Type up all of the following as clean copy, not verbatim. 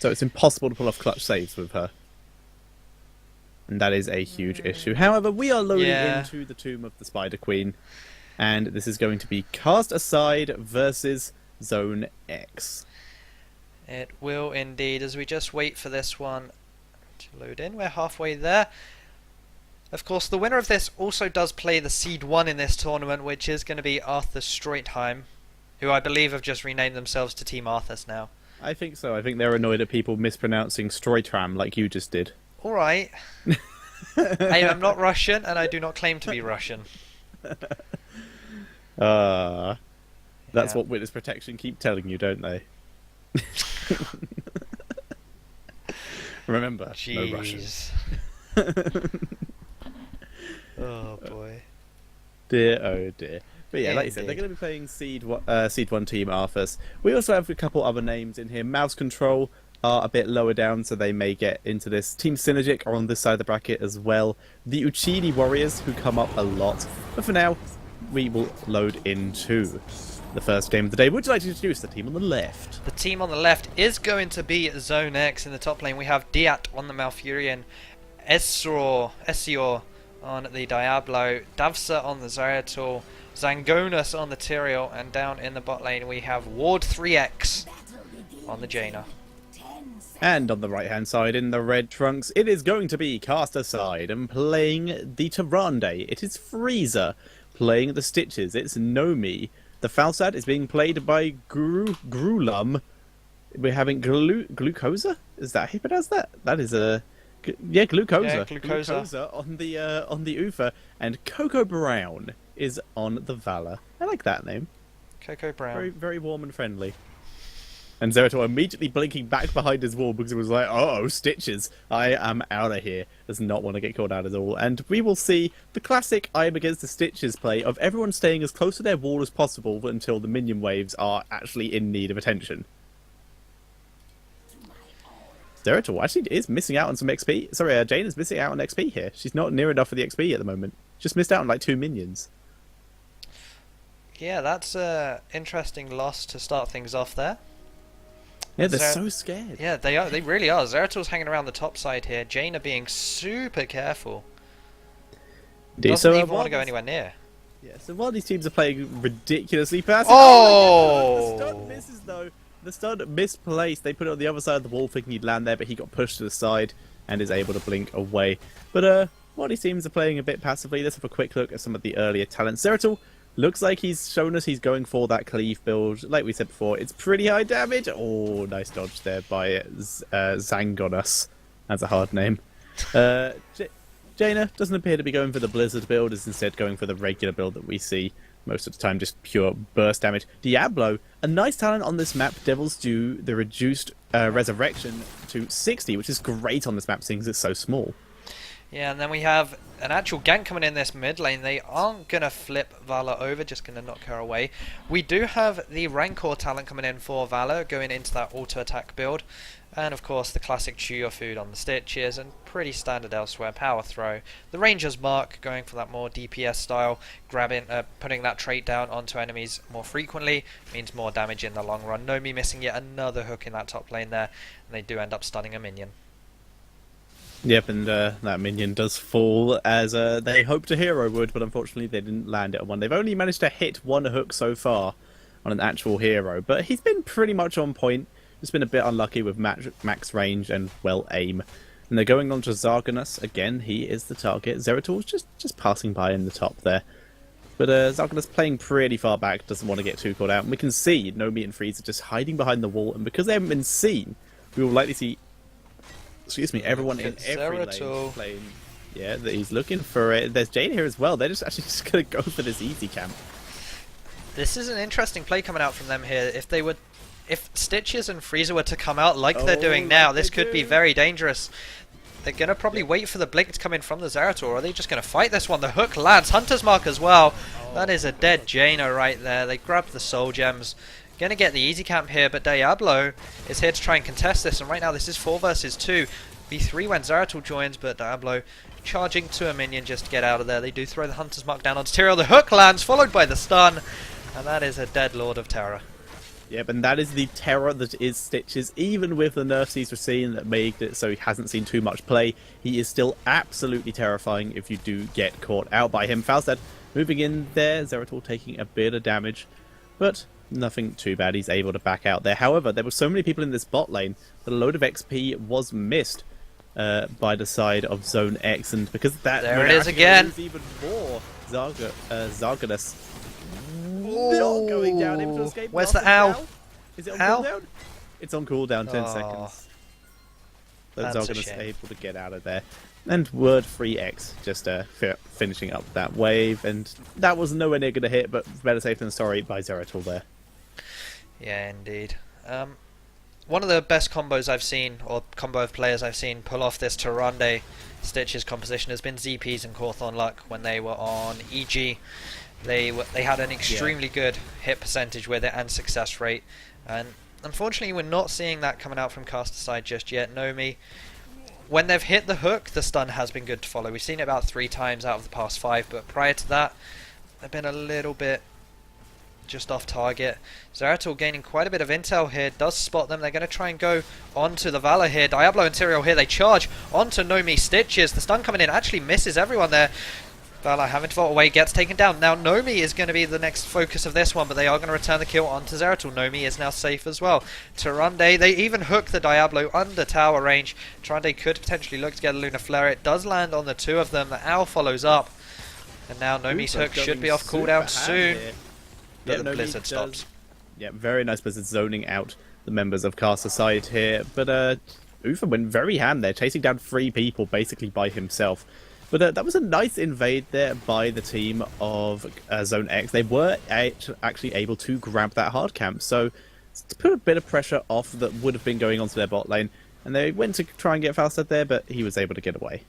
So it's impossible to pull off clutch saves with her. And that is a huge issue. However, we are loading Yeah, into the Tomb of the Spider Queen. And this is going to be Cast Aside versus Zone X. it will indeed. As we just wait for this one to load in, we're halfway there. Of course, the winner of this also does play the Seed 1 in this tournament, which is going to be Arthur Stroitheim, who I believe have just renamed themselves to Team Arthas now. I think so. I think they're annoyed at people mispronouncing Stroitram like you just did. Alright. I am not Russian, and I do not claim to be Russian. That's Yeah. what Witness Protection keep telling you, don't they? Remember, no Russian. Jeez. Oh boy. Dear, oh dear. But yeah, like you said, they're Indeed. going to be playing Seed 1 Team Arthas. We also have a couple other names in here. Mouse Control are a bit lower down, so they may get into this. Team Synergic are on this side of the bracket as well. The Uchini Warriors, who come up a lot. But for now, we will load into the first game of the day. Would you like to introduce the team on the left? The team on the left is going to be Zone X. In the top lane we have Diat on the Malfurion, Esior on the Diablo, Davsa on the Zeratul, Zangonas on the Tyrael, and down in the bot lane we have Ward 3X on the Jaina. And on the right-hand side, in the red trunks, it is going to be Cast Aside and playing the Tyrande. It is Freezer playing the Stitches. It's Nomi. The Falsad is being played by Grulum. We're having Glucosa? Is that how you pronounce that? That is a... Yeah, Glucosa. Yeah, Glucosa. on the Ufa. And Coco Brown is on the Valor. I like that name. Coco Brown. Very, very warm and friendly. And Zeratul immediately blinking back behind his wall because it was like, uh-oh, Stitches, I am out of here. Does not want to get called out at all. And we will see the classic I am against the Stitches play of everyone staying as close to their wall as possible until the minion waves are actually in need of attention. Zeratul actually is missing out on some XP. Sorry, Jane is missing out on XP here. She's not near enough for the XP at the moment. Just missed out on like 2 minions. Yeah, that's a interesting loss to start things off there. Yeah, they're so scared. Yeah, they are. They really are. Zeratul's hanging around the top side here. Jaina being super careful. Doesn't even want to go anywhere near. Yeah, so while these teams are playing ridiculously fast... Oh! The stun misses, though. The stun misplaced. They put it on the other side of the wall thinking he'd land there, but he got pushed to the side and is able to blink away. But while these teams are playing a bit passively, let's have a quick look at some of the earlier talents. Zeratul looks like he's shown us he's going for that cleave build. Like we said before, it's pretty high damage. Oh, nice dodge there by Zangonas. That's a hard name. Jaina doesn't appear to be going for the Blizzard build, is instead going for the regular build that we see most of the time, just pure burst damage. Diablo, a nice talent on this map, Devil's Due, the reduced resurrection to 60, which is great on this map seeing as it's so small. Yeah, and then we have an actual gank coming in this mid lane. They aren't going to flip Valor over, just going to knock her away. We do have the Rancor talent coming in for Valor, going into that auto-attack build. And of course the classic chew your food on the Stitches, and pretty standard elsewhere, power throw. The Ranger's Mark, going for that more DPS style, putting that trait down onto enemies more frequently, means more damage in the long run. Nomi missing yet another hook in that top lane there, and they do end up stunning a minion. Yep, and that minion does fall as they hoped a hero would, but unfortunately they didn't land it on one. They've only managed to hit one hook so far on an actual hero, but he's been pretty much on point. Just been a bit unlucky with max range and well aim. And they're going on to Zarganas again. He is the target. Zeratul's just passing by in the top there. But Zarganas playing pretty far back, doesn't want to get too caught out. And we can see Nomi and Freezer just hiding behind the wall, and because they haven't been seen, we will likely see everyone in every lane playing. Yeah, he's looking for it. There's Jane here as well. They're just going to go for this easy camp. This is an interesting play coming out from them here. If Stitches and Freezer were to come out like they're doing now, this could be very dangerous. They're going to probably wait for the blink to come in from the Zeratul, or are they just going to fight this one? The hook lands. Hunter's Mark as well. That is a dead Jaina right there. They grabbed the soul gems. Going to get the easy camp here, but Diablo is here to try and contest this, and right now this is 4 versus 2. Be 3 when Zeratul joins, but Diablo charging to a minion just to get out of there. They do throw the Hunter's Mark down onto Tyrael. The hook lands, followed by the stun, and that is a dead Lord of Terror. Yep, and that is the terror that is Stitches. Even with the nerfs he's received that made it so he hasn't seen too much play, he is still absolutely terrifying if you do get caught out by him. Falstad moving in there, Zeratul taking a bit of damage, but nothing too bad. He's able to back out there. However, there were so many people in this bot lane that a load of XP was missed by the side of Zone X, and because of that, there it is again. Even more Zarganas. Not going down, able to escape. Where's the owl? Is it on cooldown? It's on cooldown, 10 seconds. That's a Zarganas shame. able to get out of there. And word free X just finishing up that wave, and that was nowhere near going to hit, but better safe than sorry by Zeratul there. Yeah, indeed. One of the best combos I've seen, or combo of players I've seen pull off this Tyrande Stitches composition has been ZPs and Cawthorn Luck when they were on EG. They had an extremely good hit percentage with it and success rate, and unfortunately we're not seeing that coming out from caster side just yet. Nomi, when they've hit the hook, the stun has been good to follow. We've seen it about 3 times out of the past 5, but prior to that, they've been a little bit just off target. Zeratul gaining quite a bit of intel here, does spot them. They're going to try and go onto the Valor here. Diablo and Tyrael here, they charge onto Nomi Stitches. The stun coming in actually misses everyone there. Valor having to vault away, gets taken down. Now Nomi is going to be the next focus of this one, but they are going to return the kill onto Zeratul. Nomi is now safe as well. Tyrande, they even hook the Diablo under tower range. Tyrande could potentially look to get a Lunar Flare. It does land on the 2 of them. The Owl follows up. And now Nomi's hook should be off cooldown soon. But the Blizzard stops. Yeah, very nice Blizzard zoning out the members of caster side here. But Uther went very hand there, chasing down 3 people basically by himself. But that was a nice invade there by the team of Zone X. They were actually able to grab that hard camp, so to put a bit of pressure off that would have been going onto their bot lane. And they went to try and get Falstad there, but he was able to get away.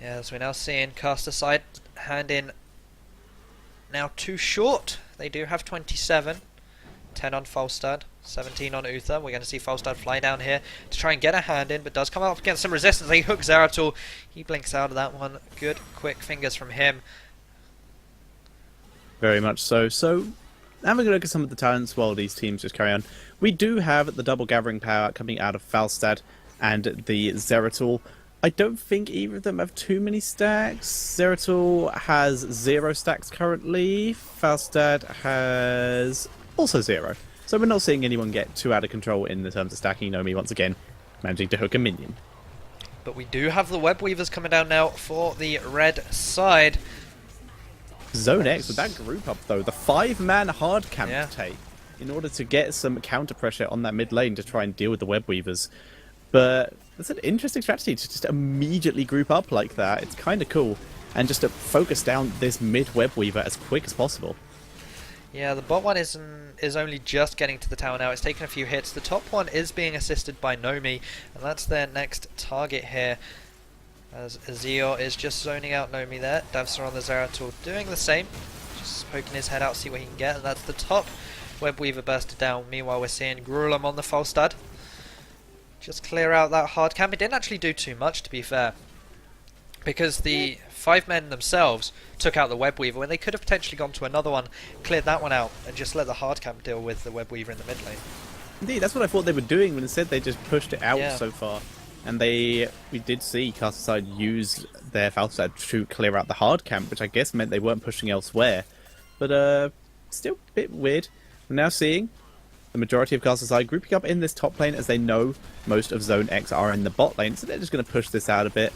Yeah, as we're now seeing caster side hand in now too short. They do have 27. 10 on Falstad, 17 on Uther. We're going to see Falstad fly down here to try and get a hand in, but does come up against some resistance. They hook Zeratul. He blinks out of that one. Good, quick fingers from him. Very much so. So, having a look at some of the talents while these teams just carry on. We do have the double gathering power coming out of Falstad and the Zeratul. I don't think either of them have too many stacks. Zeratul has 0 stacks currently. Falstad has also 0. So we're not seeing anyone get too out of control in the terms of stacking. Nomi once again managing to hook a minion. But we do have the Web Weavers coming down now for the red side. Zone X with that group up though, the 5-man hard camp take in order to get some counter pressure on that mid lane to try and deal with the Web Weavers. But that's an interesting strategy to just immediately group up like that. It's kind of cool, and just to focus down this mid Web Weaver as quick as possible. Yeah, the bot one is only just getting to the tower now. It's taken a few hits. The top one is being assisted by Nomi, and that's their next target here. As Azir is just zoning out Nomi there. Davsar on the Zeratul doing the same. Just poking his head out, see what he can get. And that's the top Web Weaver bursted down. Meanwhile, we're seeing Gruelam on the Falstad. Just clear out that hard camp. It didn't actually do too much, to be fair, because the 5 men themselves took out the Web Weaver when they could have potentially gone to another one, cleared that one out, and just let the hard camp deal with the Web Weaver in the mid lane. Indeed, that's what I thought they were doing, when instead they just pushed it out so far. And we did see caster side use their Falstad to clear out the hard camp, which I guess meant they weren't pushing elsewhere. But still a bit weird. We're now seeing the majority of caster side grouping up in this top lane, as they know most of Zone X are in the bot lane, so they're just going to push this out a bit.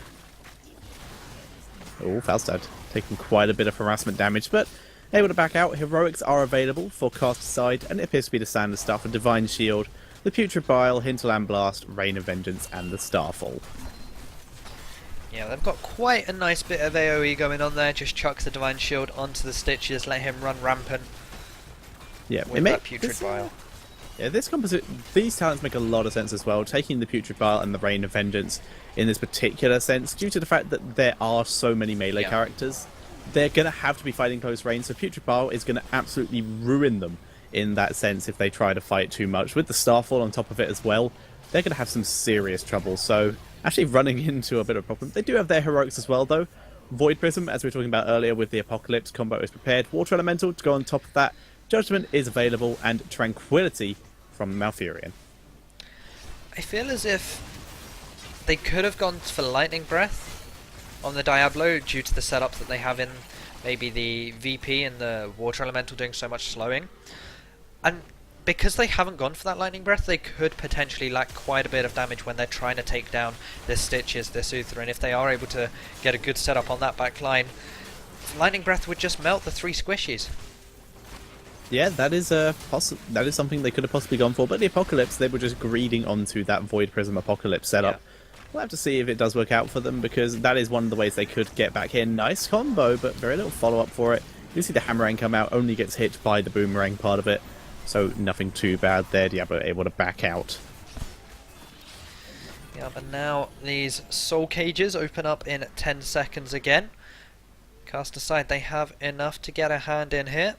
Oh, Falstad taking quite a bit of harassment damage, but able to back out. Heroics are available for caster side, and it appears to be the standard stuff: a Divine Shield, the Putrid Bile, Hinterland Blast, Rain of Vengeance, and the Starfall. Yeah, they've got quite a nice bit of AoE going on there. Just chucks the Divine Shield onto the Stitches, let him run rampant. Yeah, with that Putrid Bile. Yeah, these talents make a lot of sense as well. Taking the Putrid Bile and the Rain of Vengeance in this particular sense, due to the fact that there are so many melee characters, they're going to have to be fighting close range, so Putrid Bile is going to absolutely ruin them in that sense if they try to fight too much. With the Starfall on top of it as well, they're going to have some serious trouble, so actually running into a bit of a problem. They do have their heroics as well though. Void Prism, as we were talking about earlier with the Apocalypse combo, is prepared. Water Elemental to go on top of that Judgment is available, and Tranquility from Malfurion. I feel as if they could have gone for Lightning Breath on the Diablo due to the setup that they have in maybe the VP and the Water Elemental doing so much slowing. And because they haven't gone for that Lightning Breath, they could potentially lack quite a bit of damage when they're trying to take down this Stitches, this Uther, and if they are able to get a good setup on that back line, Lightning Breath would just melt the 3 squishies. Yeah, that is something they could have possibly gone for, but the Apocalypse, they were just greeding onto that Void Prism Apocalypse setup. Yeah. We'll have to see if it does work out for them, because that is one of the ways they could get back here. Nice combo, but very little follow-up for it. You see the Hammerang come out, only gets hit by the Boomerang part of it, so nothing too bad there. Diablo able to back out. Yeah, but now these Soul Cages open up in 10 seconds again. Cast aside, they have enough to get a hand in here.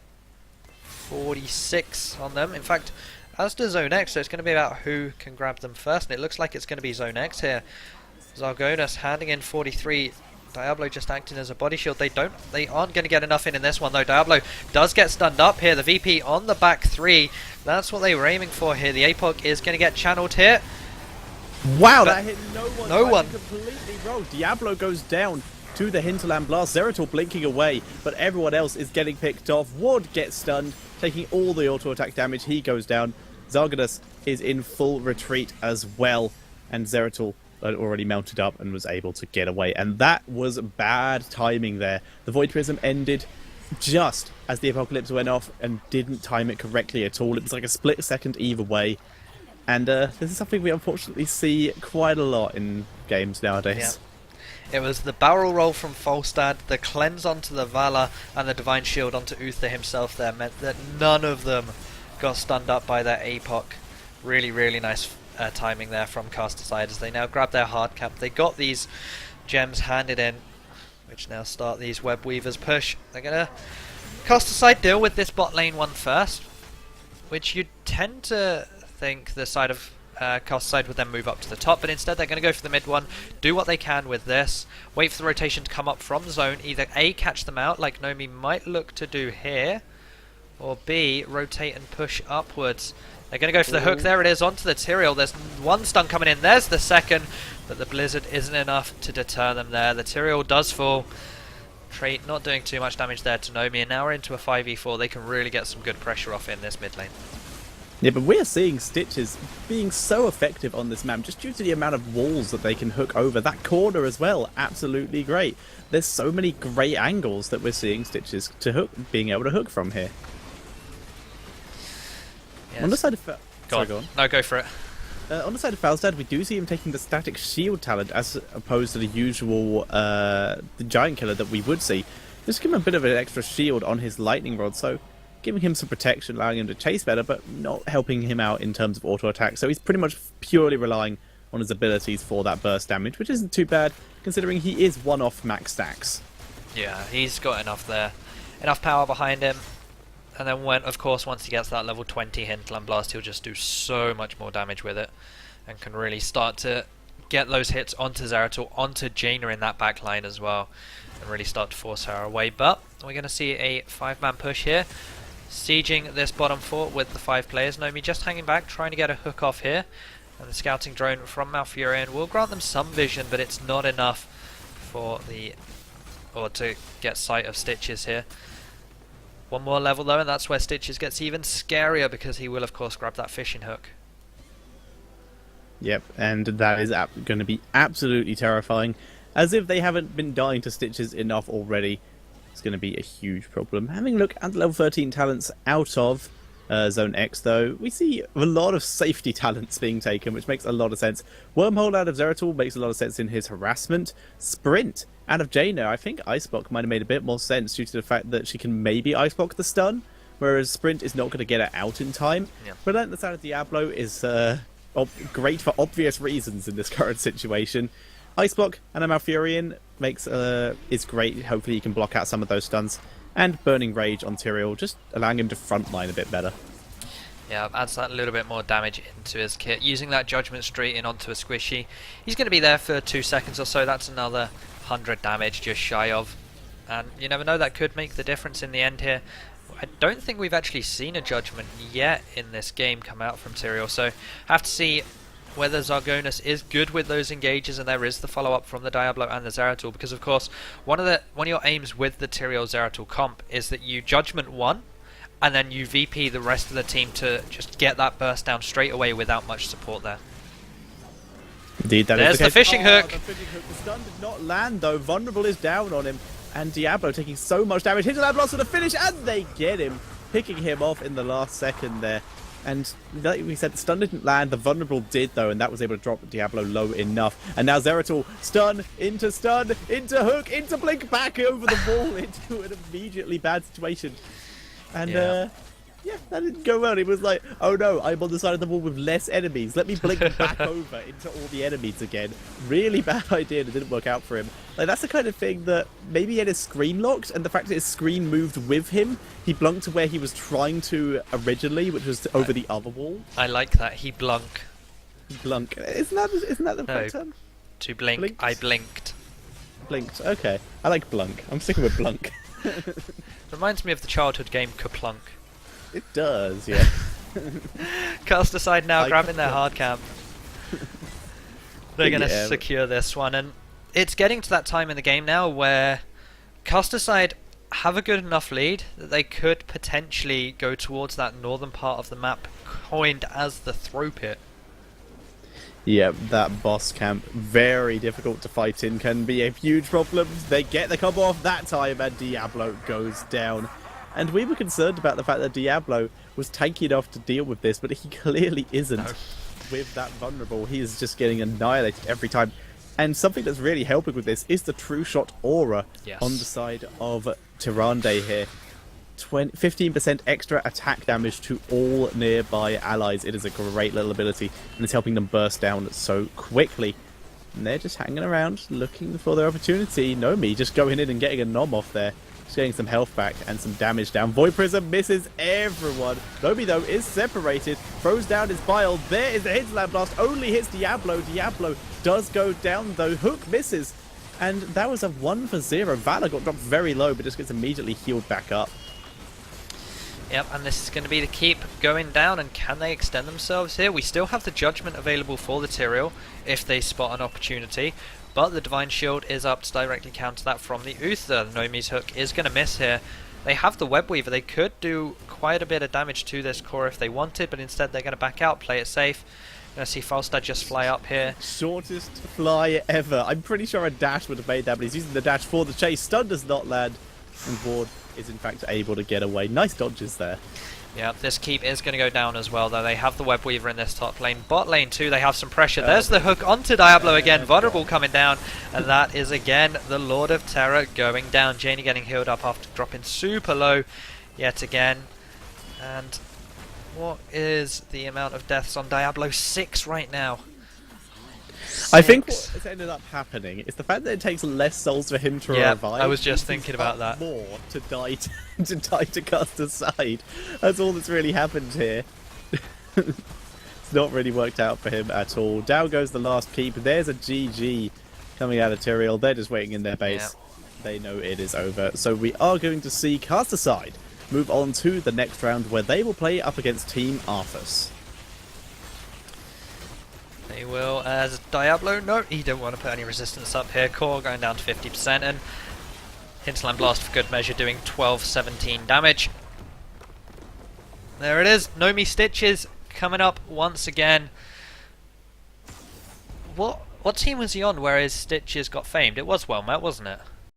46 on them. In fact, as to Zone X, so it's going to be about who can grab them first, and it looks like it's going to be Zone X here. Zargonas handing in 43. Diablo just acting as a body shield. They aren't going to get enough in this one though. Diablo does get stunned up here. The VP on the back 3. That's what they were aiming for here. The APOC is going to get channeled here. Wow, that hit no one. No one. Completely wrong. Diablo goes down to the Hinterland Blast. Zeratul blinking away, but everyone else is getting picked off. Ward gets stunned, taking all the auto attack damage. He goes down. Zargonas is in full retreat as well, and Zeratul had already mounted up and was able to get away. And that was bad timing there. The Void Prism ended just as the Apocalypse went off and didn't time it correctly at all. It was like a split second either way. And this is something we unfortunately see quite a lot in games nowadays. Yeah. It was the barrel roll from Falstad, the cleanse onto the Vala, and the Divine Shield onto Uther himself there meant that none of them got stunned up by their APOC. Really, really nice timing there from Cast Aside as they now grab their hard cap. They got these gems handed in, which now start these Web Weavers push. They're going to Cast Aside deal with this bot lane one first, which you'd tend to think the side of Cast Aside would then move up to the top, but instead they're going to go for the mid one, do what they can with this, wait for the rotation to come up from zone, either A, catch them out like Nomi might look to do here, or B, rotate and push upwards. They're going to go for the hook. There it is, onto the Tyrael. There's one stun coming in. There's the second, but the Blizzard isn't enough to deter them there. The Tyrael does fall. Trait not doing too much damage there to Nomi, and now we're into a 5v4. They can really get some good pressure off in this mid lane. Yeah, but we're seeing Stitches being so effective on this map just due to the amount of walls that they can hook over. That corner as well, absolutely great. There's so many great angles that we're seeing Stitches to hook, being able to hook from here. Yes. On the side of go on. No, go for it. On the side of Falstad, we do see him taking the static shield talent as opposed to the usual the giant killer that we would see. Just give him a bit of an extra shield on his lightning rod, so giving him some protection, allowing him to chase better, but not helping him out in terms of auto attack. So he's pretty much purely relying on his abilities for that burst damage, which isn't too bad considering he is one off max stacks. Yeah, he's got enough there, enough power behind him. And then once he gets that level 20 Hinterland Blast, he'll just do so much more damage with it and can really start to get those hits onto Zeratul, onto Jaina in that back line as well, and really start to force her away. But we're going to see a 5-man push here, sieging this bottom fort with the 5 players. Nomi just hanging back, trying to get a hook off here, and the scouting drone from Malfurion will grant them some vision, but it's not enough to get sight of Stitches here. One more level though, and that's where Stitches gets even scarier, because he will of course grab that fishing hook. Yep, and that is going to be absolutely terrifying. As if they haven't been dying to Stitches enough already, it's going to be a huge problem. Having a look at the level 13 talents out of Zone X though, we see a lot of safety talents being taken, which makes a lot of sense. Wormhole out of Zeratul makes a lot of sense in his harassment. Sprint out of Jaina, I think Ice Block might have made a bit more sense due to the fact that she can maybe Ice Block the stun, whereas Sprint is not going to get her out in time. Yeah. Relentless out of Diablo is great for obvious reasons in this current situation. Ice Block and a Malfurion is great. Hopefully he can block out some of those stuns. And Burning Rage on Tyrael, just allowing him to frontline a bit better. Yeah, adds that little bit more damage into his kit. Using that Judgment straight in onto a squishy. He's going to be there for 2 seconds or so. That's another 100 damage just shy of. And you never know, that could make the difference in the end here. I don't think we've actually seen a judgment yet in this game come out from Tyrael, so have to see whether Zargonis is good with those engages and there is the follow-up from the Diablo and the Zeratul, because of course one of your aims with the Tyrael Zeratul comp is that you judgment one and then you VP the rest of the team to just get that burst down straight away without much support there. Indeed, that There's is the the case. fishing hook. The fishing hook. The stun did not land though. Vulnerable is down on him, and Diablo taking so much damage. Hinterland Blast for the finish, and they get him, picking him off in the last second there. And like we said, the stun didn't land. The Vulnerable did though, and that was able to drop Diablo low enough. And now Zeratul stun, into hook, into blink, back over the wall into an immediately bad situation. And yeah, that didn't go well. It was like, oh no, I'm on the side of the wall with less enemies. Let me blink back over into all the enemies again. Really bad idea, and it didn't work out for him. Like, that's the kind of thing that maybe he had his screen locked, and the fact that his screen moved with him, he blunked to where he was trying to originally, which was over the other wall. I like that. He blunk. Blunk. Isn't that the right term? To blink. Blinked? I blinked. Blinked. Okay. I like blunk. I'm sticking with blunk. Reminds me of the childhood game Kaplunk. It does, yeah. Cast aside now, I grabbing their hard camp. They're going to secure this one, and it's getting to that time in the game now where Cast aside have a good enough lead that they could potentially go towards that northern part of the map coined as the throw pit. Yeah, that boss camp, very difficult to fight in, can be a huge problem. They get the combo off that time, and Diablo goes down. And we were concerned about the fact that Diablo was tanky enough to deal with this, but he clearly isn't. No. With that vulnerable, he is just getting annihilated every time. And something that's really helping with this is the true shot aura on the side of Tyrande here. 15% extra attack damage to all nearby allies. It is a great little ability, and it's helping them burst down so quickly. And they're just hanging around, looking for their opportunity. Nomi just going in and getting a nom off there. Just getting some health back and some damage down. Void Prism misses everyone. Nomi, though, is separated. Throws down his bile. There is the Hinterland Blast. Only hits Diablo. Diablo does go down, though. Hook misses. And that was a 1-for-0. Valor got dropped very low, but just gets immediately healed back up. Yep, and this is going to be the keep going down, and can they extend themselves here? We still have the Judgment available for the Tyrael if they spot an opportunity, but the Divine Shield is up to directly counter that from the Uther. Nomi's hook is going to miss here. They have the Web Weaver. They could do quite a bit of damage to this core if they wanted, but instead they're going to back out, play it safe. Going to see Falstad just fly up here. Shortest fly ever. I'm pretty sure a dash would have made that, but he's using the dash for the chase. Stun does not land, and Ward is in fact able to get away. Nice dodges there. Yeah, this keep is going to go down as well, though. They have the Web Weaver in this top lane. Bot lane too, they have some pressure. There's the hook onto Diablo again. Vulnerable coming down, and that is again the Lord of Terror going down. Janie getting healed up after dropping super low yet again. And what is the amount of deaths on Diablo? 6 right now. 6. I think what's ended up happening is the fact that it takes less souls for him to revive. I was just thinking about that. More to die to cast aside. That's all that's really happened here. It's not really worked out for him at all. Down goes the last keep. There's a GG coming out of Tyrael. They're just waiting in their base. Yeah. They know it is over. So we are going to see Cast Aside move on to the next round, where they will play up against Team Arthas. They will, as Diablo, no, he didn't want to put any resistance up here. Core going down to 50%, and Hinterland Blast for good measure doing 12-17 damage. There it is, Nomi Stitches coming up once again. What team was he on where his Stitches got famed? It was Wellmet, wasn't it?